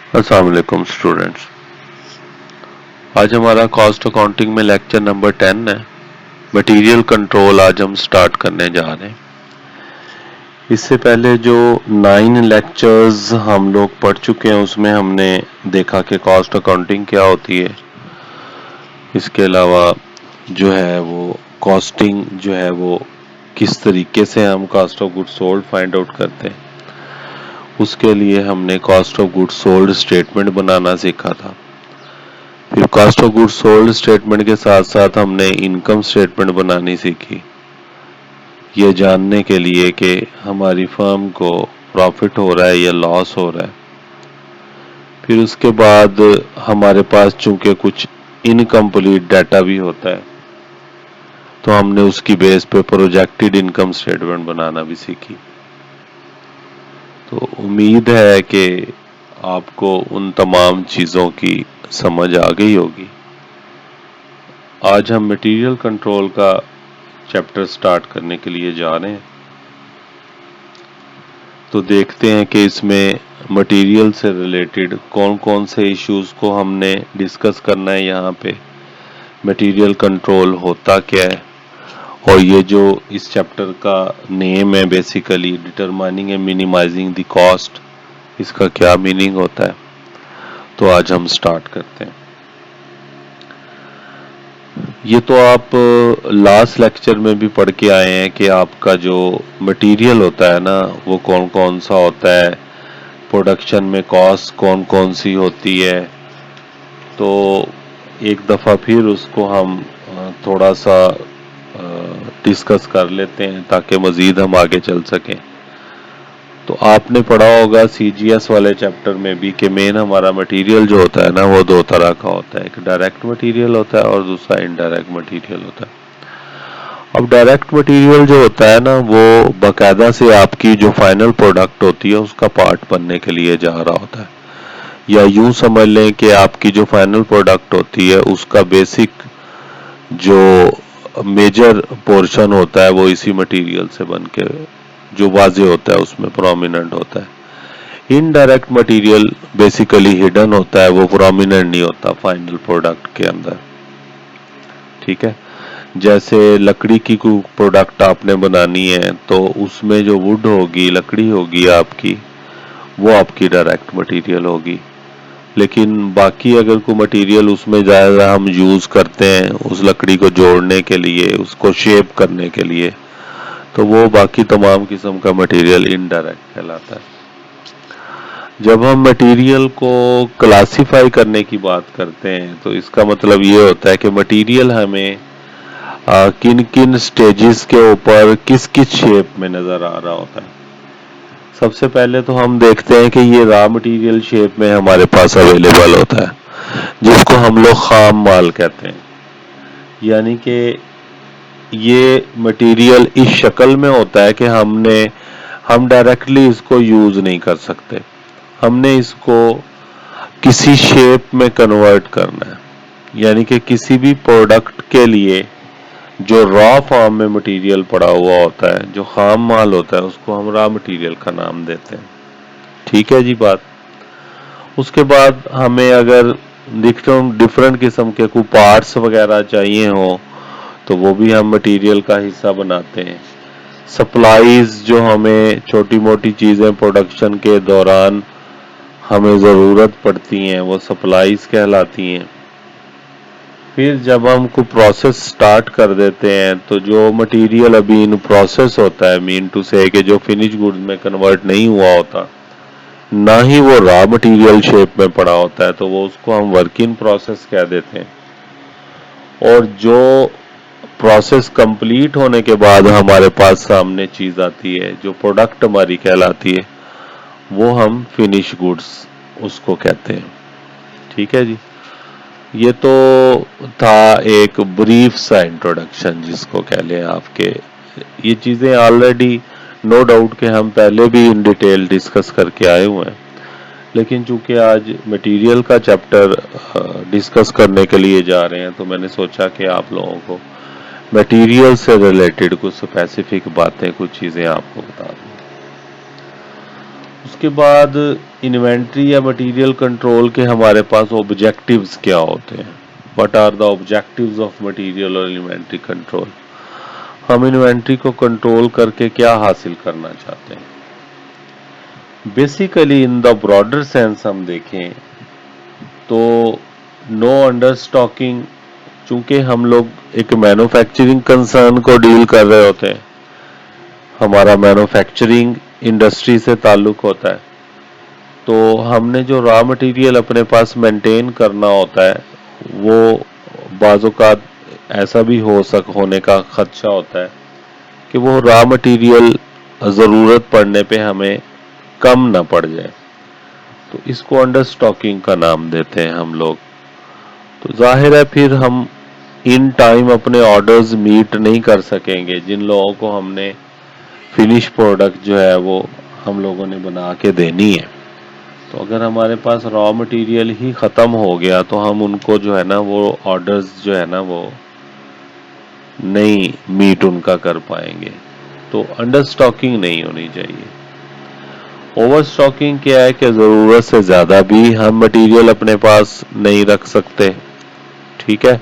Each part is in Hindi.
अस्सलाम वालेकुम स्टूडेंट्स। आज हमारा कॉस्ट अकाउंटिंग में लेक्चर नंबर 10 है। मटेरियल कंट्रोल आज हम स्टार्ट करने जा रहे हैं। इससे पहले जो 9 लेक्चर्स हम लोग पढ़ चुके हैं उसमें हमने देखा कि कॉस्ट अकाउंटिंग क्या होती है। इसके अलावा जो है वो कॉस्टिंग जो है वो किस तरीके से हम cost of goods sold find out करते हैं। उसके लिए हमने cost of goods sold statement बनाना सीखा था। फिर cost of goods sold statement के साथ साथ हमने इनकम स्टेटमेंट बनानी सीखी, ये जानने के लिए कि हमारी फर्म को प्रॉफिट हो रहा है या लॉस हो रहा है। फिर उसके बाद हमारे पास चूंकि कुछ इनकम्प्लीट डाटा भी होता है तो हमने उसकी बेस पे प्रोजेक्टेड इनकम स्टेटमेंट बनाना भी सीखी। तो उम्मीद है कि आपको उन तमाम चीज़ों की समझ आ गई होगी। आज हम मटेरियल कंट्रोल का चैप्टर स्टार्ट करने के लिए जा रहे हैं। तो देखते हैं कि इसमें मटेरियल से रिलेटेड कौन कौन से इश्यूज को हमने डिस्कस करना है। यहाँ पे मटेरियल कंट्रोल होता क्या है और ये जो इस चैप्टर का नेम है basically determining and minimizing the cost, इसका क्या मीनिंग होता है। तो आज हम स्टार्ट करते हैं। ये तो आप लास्ट लेक्चर में भी पढ़ के आए हैं कि आपका जो मटेरियल होता है ना वो कौन कौन सा होता है, प्रोडक्शन में कॉस्ट कौन कौन सी होती है। तो एक दफ़ा फिर उसको हम थोड़ा सा डिस्कस कर लेते हैं ताकि मज़ीद हम आगे चल सकें। तो आपने पढ़ा होगा सीजीएस वाले चैप्टर में भी कि मेन हमारा मटेरियल जो होता है ना वो दो तरह का होता है, एक डायरेक्ट मटेरियल होता है और दूसरा इनडायरेक्ट मटेरियल होता है। अब डायरेक्ट मटेरियल जो होता है ना वो बाकायदा से आपकी जो फाइनल प्रोडक्ट होती है उसका पार्ट बनने के लिए जा रहा होता है, या यूं समझ लें कि आपकी जो फाइनल प्रोडक्ट होती है उसका बेसिक जो मेजर पोर्शन होता है वो इसी मटेरियल से बन के जो वाजे होता है उसमें प्रोमिनेंट होता है। इनडायरेक्ट मटेरियल बेसिकली हिडन होता है, वो प्रोमिनेंट नहीं होता फाइनल प्रोडक्ट के अंदर। ठीक है, जैसे लकड़ी की कोई प्रोडक्ट आपने बनानी है तो उसमें जो वुड होगी, लकड़ी होगी आपकी, वो आपकी डायरेक्ट मटेरियल होगी। लेकिन बाकी अगर कोई मटेरियल उसमें ज़्यादा हम यूज़ करते हैं उस लकड़ी को जोड़ने के लिए, उसको शेप करने के लिए, तो वो बाकी तमाम किस्म का मटेरियल इनडायरेक्ट कहलाता है। जब हम मटेरियल को क्लासिफाई करने की बात करते हैं तो इसका मतलब ये होता है कि मटेरियल हमें किन किन स्टेजेस के ऊपर किस किस शेप में नज़र आ रहा होता है। सबसे पहले तो हम देखते हैं कि ये रॉ मटेरियल शेप में हमारे पास अवेलेबल होता है जिसको हम लोग खाम माल कहते हैं। यानी कि ये मटेरियल इस शक्ल में होता है कि हम डायरेक्टली इसको यूज़ नहीं कर सकते, हमने इसको किसी शेप में कन्वर्ट करना है। यानी कि किसी भी प्रोडक्ट के लिए जो रॉ फॉर्म में मटेरियल पड़ा हुआ होता है, जो खाम माल होता है, उसको हम रॉ मटेरियल का नाम देते हैं। ठीक है जी बात। उसके बाद हमें अगर डिफरेंट किस्म के कोई पार्ट्स वगैरह चाहिए हो तो वो भी हम मटेरियल का हिस्सा बनाते हैं। सप्लाईज जो हमें छोटी मोटी चीज़ें प्रोडक्शन के दौरान हमें ज़रूरत पड़ती हैं वो सप्लाईज कहलाती हैं। फिर जब हम कोई प्रोसेस स्टार्ट कर देते हैं तो जो मटेरियल अभी इन प्रोसेस होता है, मीन टू से कि जो फिनिश गुड्स में कन्वर्ट नहीं हुआ होता, ना ही वो रॉ मटेरियल शेप में पड़ा होता है, तो वो उसको हम वर्क इन प्रोसेस कह देते हैं। और जो प्रोसेस कंप्लीट होने के बाद हमारे पास सामने चीज़ आती है जो प्रोडक्ट हमारी कहलाती है, वो हम फिनिश गुड्स उसको कहते हैं। ठीक है जी। ये तो था एक ब्रीफ सा इंट्रोडक्शन जिसको कह लें आपके। ये चीज़ें ऑलरेडी नो डाउट के हम पहले भी इन डिटेल डिस्कस करके आए हुए हैं, लेकिन चूंकि आज मटेरियल का चैप्टर डिस्कस करने के लिए जा रहे हैं तो मैंने सोचा कि आप लोगों को मटेरियल से रिलेटेड कुछ स्पेसिफिक बातें, कुछ चीज़ें आपको बता दूं। उसके बाद इन्वेंट्री या मटेरियल कंट्रोल के हमारे पास ऑब्जेक्टिव्स क्या होते हैं, what are the objectives of material और इन्वेंट्री कंट्रोल। हम इन्वेंट्री को कंट्रोल करके क्या हासिल करना चाहते हैं। Basically in the broader sense हम देखें तो नो अंडर स्टॉकिंग, चूंकि हम लोग एक मैन्युफैक्चरिंग कंसर्न को डील कर रहे होते हैं, हमारा मैन्युफैक्चरिंग इंडस्ट्री से ताल्लुक होता है, तो हमने जो रॉ मटेरियल अपने पास मेंटेन करना होता है वो बाज़-औक़ात ऐसा भी होने का खदशा होता है कि वो रॉ मटेरियल ज़रूरत पड़ने पे हमें कम ना पड़ जाए, तो इसको अंडर स्टॉकिंग का नाम देते हैं हम लोग। तो जाहिर है फिर हम इन टाइम अपने ऑर्डर्स मीट नहीं कर सकेंगे जिन लोगों को हमने फिनिश प्रोडक्ट जो है वो हम लोगों ने बना के देनी है। तो अगर हमारे पास रॉ मटेरियल ही ख़त्म हो गया तो हम उनको जो है ना वो ऑर्डर्स जो है ना वो नहीं मीट उनका कर पाएंगे। तो अंडर स्टॉकिंग नहीं होनी चाहिए। ओवर स्टॉकिंग क्या है कि ज़रूरत से ज़्यादा भी हम मटेरियल अपने पास नहीं रख सकते, ठीक है।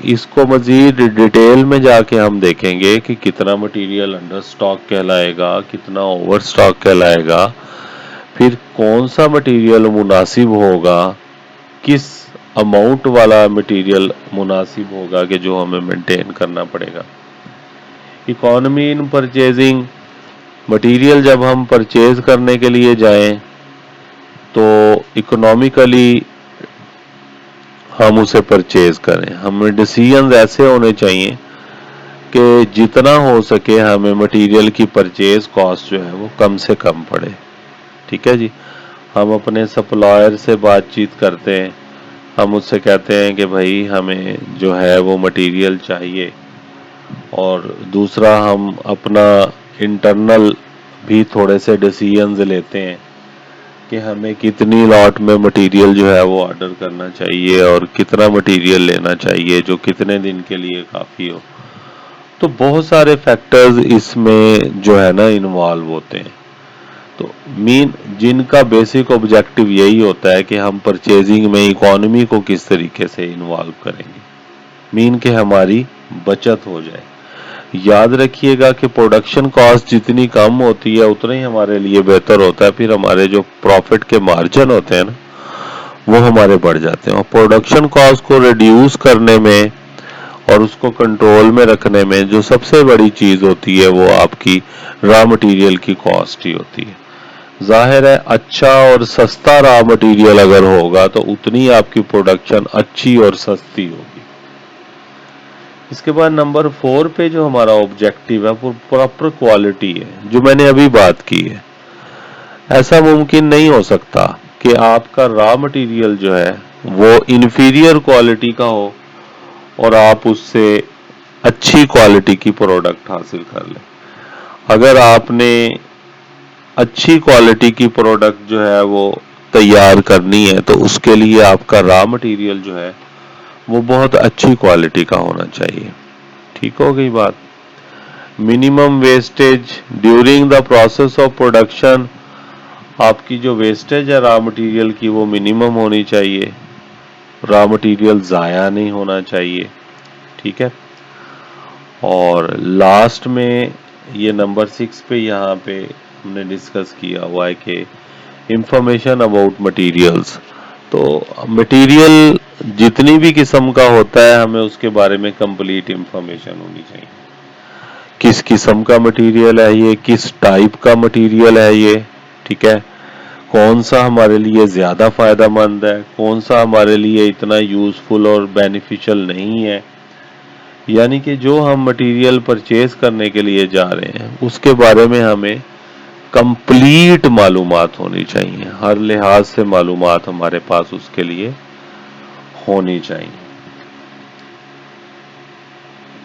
इसको मज़ीद डिटेल में जाके हम देखेंगे कि कितना मटेरियल अंडर स्टॉक कहलाएगा, कितना ओवर स्टॉक कहलाएगा, फिर कौन सा मटेरियल मुनासिब होगा, किस अमाउंट वाला मटेरियल मुनासिब होगा कि जो हमें मेंटेन करना पड़ेगा। इकोनॉमी इन परचेजिंग, मटेरियल जब हम परचेज करने के लिए जाएं तो इकोनॉमिकली हम उसे परचेज करें। हमें डिसीजंस ऐसे होने चाहिए कि जितना हो सके हमें मटेरियल की परचेज कॉस्ट जो है वो कम से कम पड़े, ठीक है जी। हम अपने सप्लायर से बातचीत करते हैं, हम उससे कहते हैं कि भाई हमें जो है वो मटेरियल चाहिए, और दूसरा हम अपना इंटरनल भी थोड़े से डिसीजंस लेते हैं कि हमें कितनी लॉट में मटेरियल जो है वो ऑर्डर करना चाहिए और कितना मटेरियल लेना चाहिए जो कितने दिन के लिए काफ़ी हो। तो बहुत सारे फैक्टर्स इसमें जो है ना इन्वॉल्व होते हैं। तो मीन जिनका बेसिक ऑब्जेक्टिव यही होता है कि हम परचेजिंग में इकोनॉमी को किस तरीके से इन्वॉल्व करेंगे, मीन के हमारी बचत हो जाए। याद रखिएगा कि प्रोडक्शन कॉस्ट जितनी कम होती है उतना ही हमारे लिए बेहतर होता है। फिर हमारे जो प्रॉफिट के मार्जिन होते हैं ना वो हमारे बढ़ जाते हैं, और प्रोडक्शन कॉस्ट को रिड्यूस करने में और उसको कंट्रोल में रखने में जो सबसे बड़ी चीज होती है वो आपकी रॉ मटेरियल की कॉस्ट ही होती है। जाहिर है अच्छा और सस्ता रॉ मटेरियल अगर होगा तो उतनी आपकी प्रोडक्शन अच्छी और सस्ती होगी। इसके बाद नंबर 4 पे जो हमारा ऑब्जेक्टिव है वो प्रॉपर क्वालिटी है, जो मैंने अभी बात की है। ऐसा मुमकिन नहीं हो सकता कि आपका रॉ मटेरियल जो है वो इन्फीरियर क्वालिटी का हो और आप उससे अच्छी क्वालिटी की प्रोडक्ट हासिल कर लें। अगर आपने अच्छी क्वालिटी की प्रोडक्ट जो है वो तैयार करनी है तो उसके लिए आपका रॉ मटेरियल जो है वो बहुत अच्छी क्वालिटी का होना चाहिए। ठीक हो गई बात। Minimum wastage during the process of production, आपकी जो वेस्टेज है रॉ मटेरियल की वो मिनिमम होनी चाहिए, रॉ मटेरियल ज़ाया नहीं होना चाहिए, ठीक है। और लास्ट में ये नंबर 6 पे यहाँ पे हमने डिस्कस किया हुआ है कि इंफॉर्मेशन अबाउट मटेरियल्स। तो मटेरियल जितनी भी किस्म का होता है हमें उसके बारे में कंप्लीट इंफॉर्मेशन होनी चाहिए। किस किस्म का मटेरियल है ये, किस टाइप का मटेरियल है ये, ठीक है। कौन सा हमारे लिए ज़्यादा फ़ायदेमंद है, कौन सा हमारे लिए इतना यूज़फुल और बेनिफिशियल नहीं है। यानी कि जो हम मटेरियल परचेज करने के लिए जा रहे हैं उसके बारे में हमें कंप्लीट मालूमात होनी चाहिए, हर लिहाज से मालूमात हमारे पास उसके लिए होनी चाहिए।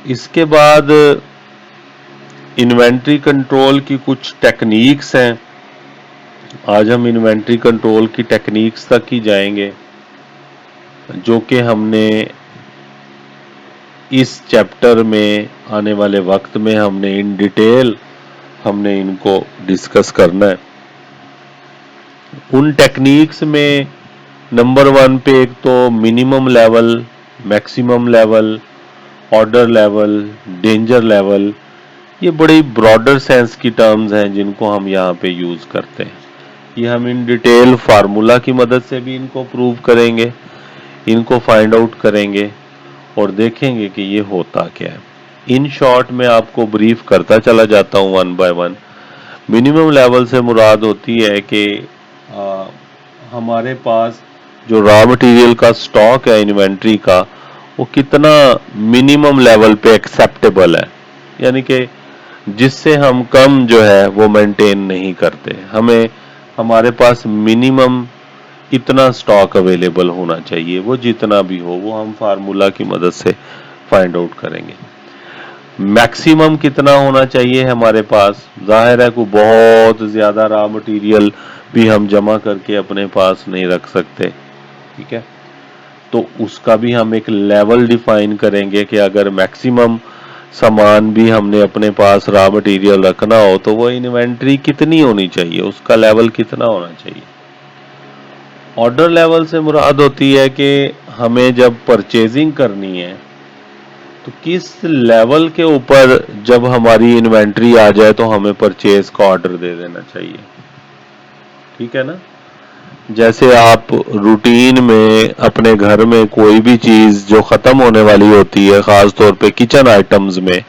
इसके बाद इन्वेंट्री कंट्रोल की कुछ टेक्निक्स हैं। आज हम इन्वेंट्री कंट्रोल की टेक्निक्स तक ही जाएंगे जो कि हमने इस चैप्टर में आने वाले वक्त में हमने इन डिटेल हमने इनको डिस्कस करना है। उन टेक्निक्स में नंबर 1 पे एक तो minimum level, maximum level, order level, danger level, ये बड़ी ब्रॉडर सेंस की टर्म्स हैं जिनको हम यहाँ पे यूज करते हैं। ये हम इन डिटेल फार्मूला की मदद से भी इनको प्रूव करेंगे, इनको फाइंड आउट करेंगे और देखेंगे कि ये होता क्या है। इन शॉर्ट में आपको ब्रीफ करता चला जाता हूँ one by one. Minimum level से मुराद होती है कि हमारे पास जो रॉ मटेरियल का स्टॉक है इन्वेंट्री का, वो कितना मिनिमम लेवल पे एक्सेप्टेबल है, यानी कि जिससे हम कम जो है वो मेंटेन नहीं करते। हमें हमारे पास मिनिमम इतना स्टॉक अवेलेबल होना चाहिए, वो जितना भी हो वो हम फार्मूला की मदद से फाइंड आउट करेंगे। मैक्सिमम कितना होना चाहिए हमारे पास, जाहिर है को बहुत ज्यादा रॉ मटेरियल भी हम जमा करके अपने पास नहीं रख सकते, ठीक है। तो उसका भी हम एक लेवल डिफाइन करेंगे कि अगर मैक्सिमम सामान भी हमने अपने पास रॉ मटेरियल रखना हो तो वो इन्वेंट्री कितनी होनी चाहिए, उसका लेवल कितना होना चाहिए। ऑर्डर लेवल से मुराद होती है कि हमें जब परचेजिंग करनी है तो किस लेवल के ऊपर जब हमारी इन्वेंट्री आ जाए तो हमें परचेज का ऑर्डर दे देना चाहिए, ठीक है ना। जैसे आप रूटीन में अपने घर में कोई भी चीज जो खत्म होने वाली होती है, खास तौर पे किचन आइटम्स में,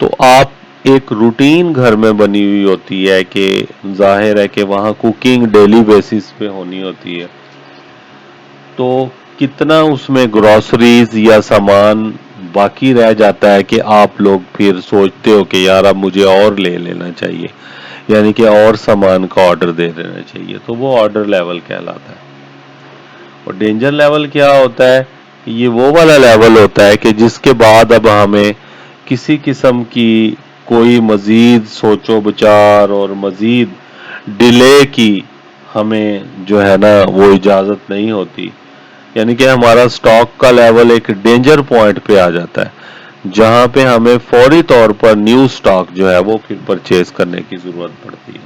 तो आप एक रूटीन घर में बनी हुई होती है कि जाहिर है कि वहां कुकिंग डेली बेसिस पे होनी होती है, तो कितना उसमें ग्रोसरीज या सामान बाकी रह जाता है कि आप लोग फिर सोचते हो कि यार अब मुझे और ले लेना चाहिए, यानी कि और सामान का ऑर्डर दे देना चाहिए, तो वो ऑर्डर लेवल कहलाता है। और डेंजर लेवल क्या होता है, ये वो वाला लेवल होता है कि जिसके बाद अब हमें किसी किस्म की कोई मजीद सोचो विचार और मजीद डिले की हमें जो है ना वो इजाजत नहीं होती, यानी कि हमारा स्टॉक का लेवल एक डेंजर पॉइंट पे आ जाता है जहां पे हमें फौरी तौर पर न्यू स्टॉक जो है वो फिर परचेज करने की जरूरत पड़ती है।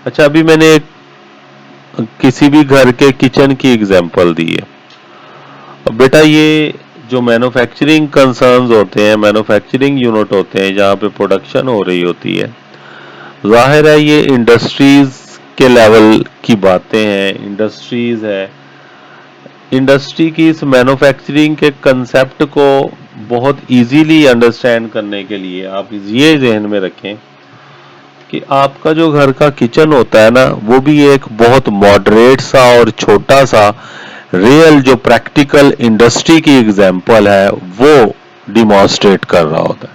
अच्छा, अभी मैंने एक किसी भी घर के किचन की एग्जांपल दी है। अब बेटा ये जो मैन्युफैक्चरिंग कंसर्न्स होते हैं, मैन्युफैक्चरिंग यूनिट होते हैं जहाँ पे प्रोडक्शन हो रही होती है, जाहिर है ये इंडस्ट्रीज के लेवल की बातें हैं। इंडस्ट्रीज है, इंडस्ट्री की इस मैन्युफैक्चरिंग के कंसेप्ट को बहुत इजीली अंडरस्टैंड करने के लिए आप ये ज़हन में रखें कि आपका जो घर का किचन होता है ना, वो भी एक बहुत मॉडरेट सा और छोटा सा रियल जो प्रैक्टिकल इंडस्ट्री की एग्जांपल है वो डिमॉन्स्ट्रेट कर रहा होता है।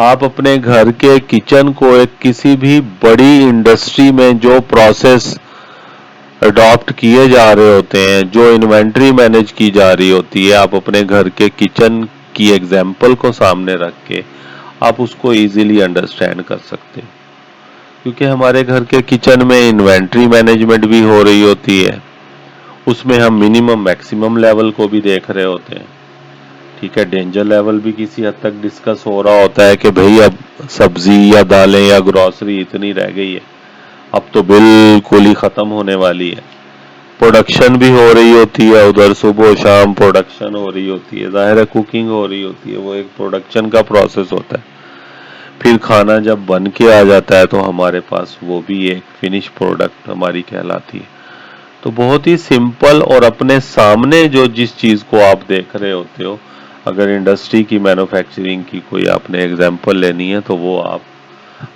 आप अपने घर के किचन को एक किसी भी बड़ी इंडस्ट्री में जो प्रोसेस अडॉप्ट किए जा रहे होते हैं, जो इन्वेंट्री मैनेज की जा रही होती है, आप अपने घर के किचन की एग्जांपल को सामने रख के आप उसको इजीली अंडरस्टैंड कर सकते हैं, क्योंकि हमारे घर के किचन में इन्वेंट्री मैनेजमेंट भी हो रही होती है, उसमें हम मिनिमम मैक्सिमम लेवल को भी देख रहे होते हैं, ठीक है। डेंजर लेवल भी किसी हद तक डिस्कस हो रहा होता है कि भाई अब सब्जी या दालें या ग्रोसरी इतनी रह गई है, अब तो बिल्कुल ही खत्म होने वाली है। प्रोडक्शन भी हो रही होती है, उधर सुबह शाम प्रोडक्शन हो रही होती है, जाहिर है कुकिंग हो रही होती है, वो एक प्रोडक्शन का प्रोसेस होता है। फिर खाना जब बन के आ जाता है तो हमारे पास वो भी एक फिनिश प्रोडक्ट हमारी कहलाती है। तो बहुत ही सिंपल और अपने सामने जो जिस चीज को आप देख रहे होते हो, अगर इंडस्ट्री की मैन्युफैक्चरिंग की कोई आपने एग्जांपल लेनी है तो वो आप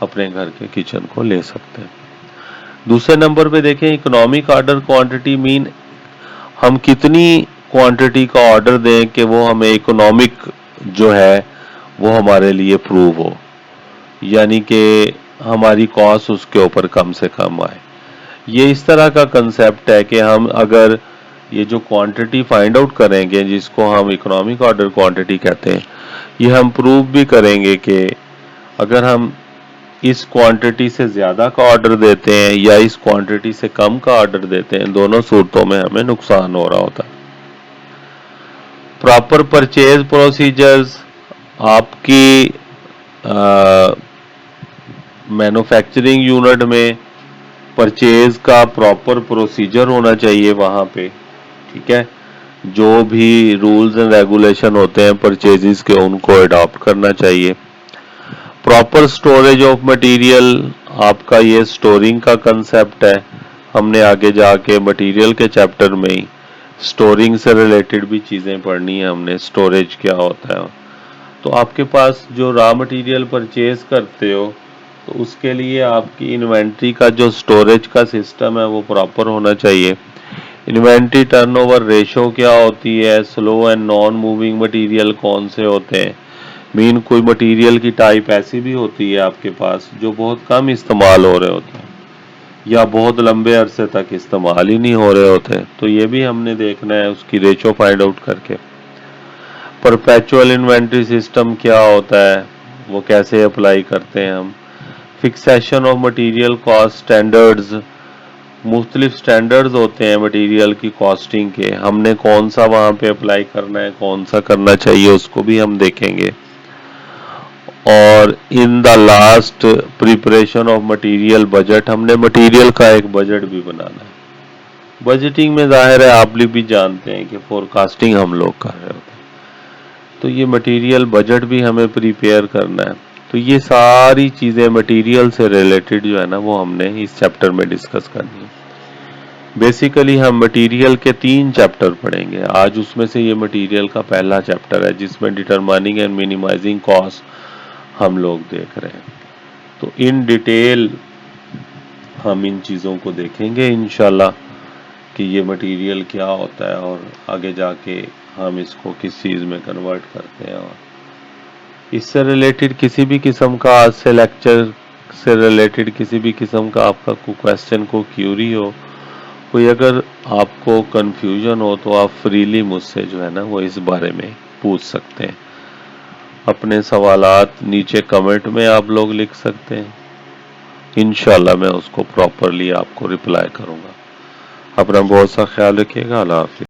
अपने घर के किचन को ले सकते हैं। दूसरे नंबर पे देखें, इकोनॉमिक ऑर्डर क्वांटिटी मीन हम कितनी क्वांटिटी का ऑर्डर दें कि वो हमें इकोनॉमिक जो है वो हमारे लिए प्रूव हो, यानी कि हमारी कॉस्ट उसके ऊपर कम से कम आए। ये इस तरह का कंसेप्ट है कि हम अगर ये जो क्वांटिटी फाइंड आउट करेंगे जिसको हम इकोनॉमिक ऑर्डर क्वांटिटी कहते हैं, ये हम प्रूव भी करेंगे कि अगर हम इस क्वांटिटी से ज्यादा का ऑर्डर देते हैं या इस क्वांटिटी से कम का ऑर्डर देते हैं, दोनों सूरतों में हमें नुकसान हो रहा होता है। प्रॉपर परचेज प्रोसीजर्स आपकी मैन्युफैक्चरिंग यूनिट में परचेज का प्रॉपर प्रोसीजर होना चाहिए वहाँ पे, ठीक है। जो भी रूल्स एंड रेगुलेशन होते हैं परचेजेस के उनको अडॉप्ट करना चाहिए। प्रॉपर स्टोरेज ऑफ मटेरियल, आपका ये स्टोरिंग का कंसेप्ट है। हमने आगे जाके मटेरियल के चैप्टर में ही स्टोरिंग से रिलेटेड भी चीज़ें पढ़नी है हमने, स्टोरेज क्या होता है। तो आपके पास जो रॉ मटेरियल परचेज करते हो तो उसके लिए आपकी इन्वेंट्री का जो स्टोरेज का सिस्टम है वो प्रॉपर होना चाहिए। इन्वेंट्री टर्नओवर रेशो क्या होती है, slow and non moving material कौन से होते हैं। मीन कोई मटेरियल की टाइप ऐसी भी होती है आपके पास जो बहुत कम इस्तेमाल हो रहे होते हैं या बहुत लंबे अरसे तक इस्तेमाल ही नहीं हो रहे होते, तो ये भी हमने देखना है उसकी रेशो फाइंड आउट करके। परपेचुअल इन्वेंट्री सिस्टम क्या होता है, वो कैसे अप्लाई करते हैं हम। Fixation of material cost standards, मुख्तलिफ स्टैंडर्ड्स होते हैं मटेरियल की कॉस्टिंग के, हमने कौन सा वहाँ पे अप्लाई करना है, कौन सा करना चाहिए, उसको भी हम देखेंगे। और in the last preparation of material budget, हमने मटेरियल का एक बजट भी बनाना है। बजटिंग में जाहिर है आप लोग भी जानते हैं कि फोरकास्टिंग हम लोग कर रहे होते हैं, तो ये मटेरियल बजट भी हमें प्रिपेयर करना है। तो ये सारी चीज़ें मटेरियल से रिलेटेड जो है ना वो हमने इस चैप्टर में डिस्कस करनी है। बेसिकली हम मटेरियल के 3 चैप्टर पढ़ेंगे आज, उसमें से ये मटेरियल का पहला चैप्टर है जिसमें डिटरमाइनिंग एंड मिनिमाइजिंग कॉस्ट हम लोग देख रहे हैं। तो इन डिटेल हम इन चीज़ों को देखेंगे इंशाल्लाह कि ये मटेरियल क्या होता है और आगे जाके हम इसको किस चीज़ में कन्वर्ट करते हैं। और इससे रिलेटेड किसी भी किस्म का आज से लेक्चर से रिलेटेड किसी भी किस्म का आपका कोई क्वेश्चन को क्यूरी हो, कोई अगर आपको कंफ्यूजन हो तो आप फ्रीली मुझसे जो है ना वो इस बारे में पूछ सकते हैं। अपने सवालात नीचे कमेंट में आप लोग लिख सकते हैं, इंशाल्लाह मैं उसको प्रॉपरली आपको रिप्लाई करूंगा। अपना बहुत सा ख्याल रखिएगा। अल्लाह हाफिज़।